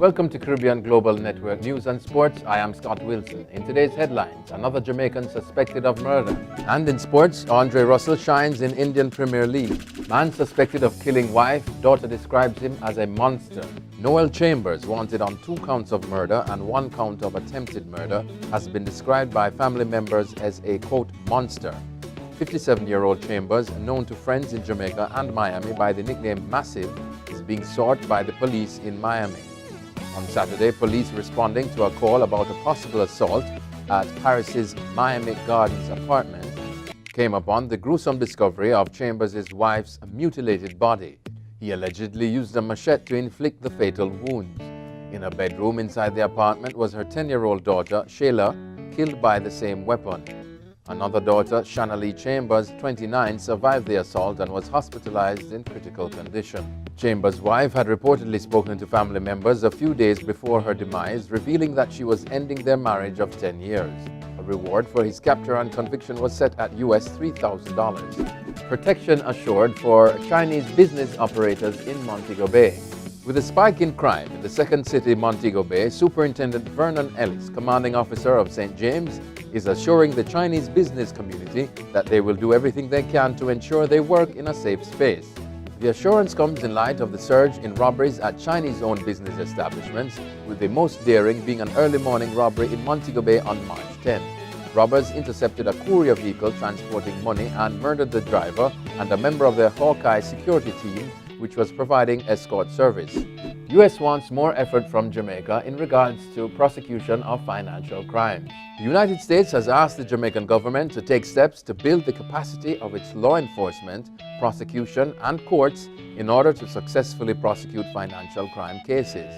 Welcome to Caribbean Global Network News and Sports. I am Scott Wilson. In today's headlines, another Jamaican suspected of murder. And in sports, Andre Russell shines in Indian Premier League. Man suspected of killing wife, daughter describes him as a monster. Noel Chambers, wanted on 2 counts of murder and 1 count of attempted murder, has been described by family members as a, quote, monster. 57-year-old Chambers, known to friends in Jamaica and Miami by the nickname Massive, is being sought by the police in Miami. On Saturday, police responding to a call about a possible assault at Paris's Miami Gardens apartment came upon the gruesome discovery of Chambers' wife's mutilated body. He allegedly used a machete to inflict the fatal wounds. In a bedroom inside the apartment was her 10-year-old daughter, Shayla, killed by the same weapon. Another daughter, Shanna Lee Chambers, 29, survived the assault and was hospitalized in critical condition. Chambers' wife had reportedly spoken to family members a few days before her demise, revealing that she was ending their marriage of 10 years. A reward for his capture and conviction was set at US $3,000. Protection assured for Chinese business operators in Montego Bay. With a spike in crime in the second city, Montego Bay, Superintendent Vernon Ellis, commanding officer of St. James, is assuring the Chinese business community that they will do everything they can to ensure they work in a safe space. The assurance comes in light of the surge in robberies at Chinese-owned business establishments, with the most daring being an early morning robbery in Montego Bay on March 10. Robbers intercepted a courier vehicle transporting money and murdered the driver and a member of their Hawkeye security team, which was providing escort service. U.S. wants more effort from Jamaica in regards to prosecution of financial crimes. The United States has asked the Jamaican government to take steps to build the capacity of its law enforcement, prosecution, and courts in order to successfully prosecute financial crime cases.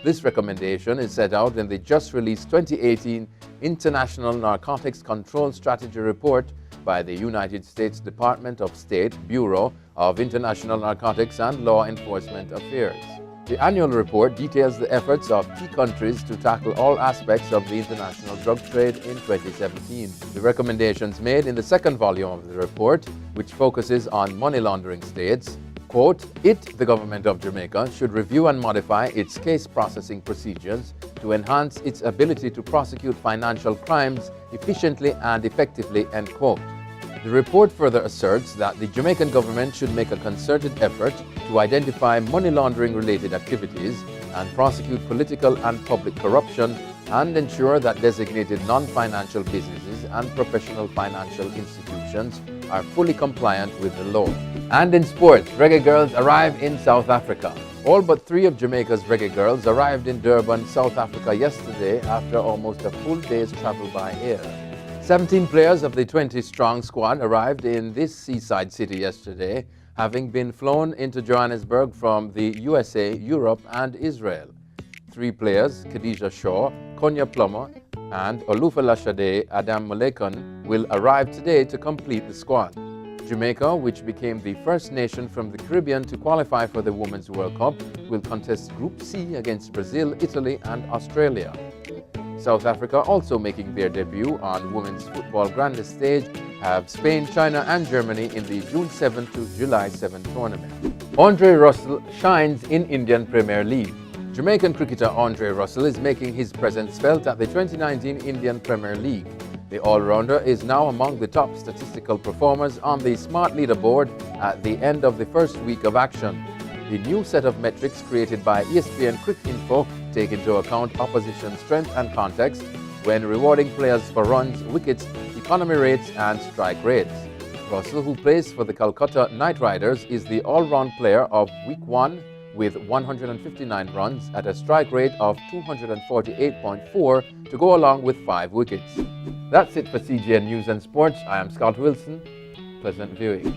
This recommendation is set out in the just-released 2018 International Narcotics Control Strategy Report by the United States Department of State Bureau of International Narcotics and Law Enforcement Affairs. The annual report details the efforts of key countries to tackle all aspects of the international drug trade in 2017. The recommendations made in the second volume of the report, which focuses on money laundering states, quote, the government of Jamaica should review and modify its case processing procedures to enhance its ability to prosecute financial crimes efficiently and effectively, end quote. The report further asserts that the Jamaican government should make a concerted effort to identify money laundering related activities and prosecute political and public corruption and ensure that designated non-financial businesses and professional financial institutions are fully compliant with the law. And in sports, Reggae Girlz arrive in South Africa. All but 3 of Jamaica's Reggae Girlz arrived in Durban, South Africa yesterday after almost a full day's travel by air. 17 players of the 20-strong squad arrived in this seaside city yesterday, having been flown into Johannesburg from the USA, Europe, and Israel. 3 players, Khadija Shaw, Konya Plummer, and Olufolashade Adam Malekon, will arrive today to complete the squad. Jamaica, which became the first nation from the Caribbean to qualify for the Women's World Cup, will contest Group C against Brazil, Italy, and Australia. South Africa, also making their debut on women's football grandest stage, have Spain, China, and Germany in the June 7 to July 7 tournament. Andre Russell shines in Indian Premier League. Jamaican cricketer Andre Russell is making his presence felt at the 2019 Indian Premier League. The all-rounder is now among the top statistical performers on the Smart Leaderboard at the end of the first week of action. The new set of metrics created by ESPN Cricinfo take into account opposition strength and context when rewarding players for runs, wickets, economy rates, and strike rates. Russell, who plays for the Calcutta Knight Riders, is the all-round player of Week 1 with 159 runs at a strike rate of 248.4 to go along with 5 wickets. That's it for CGN News and Sports. I am Scott Wilson. Pleasant viewing.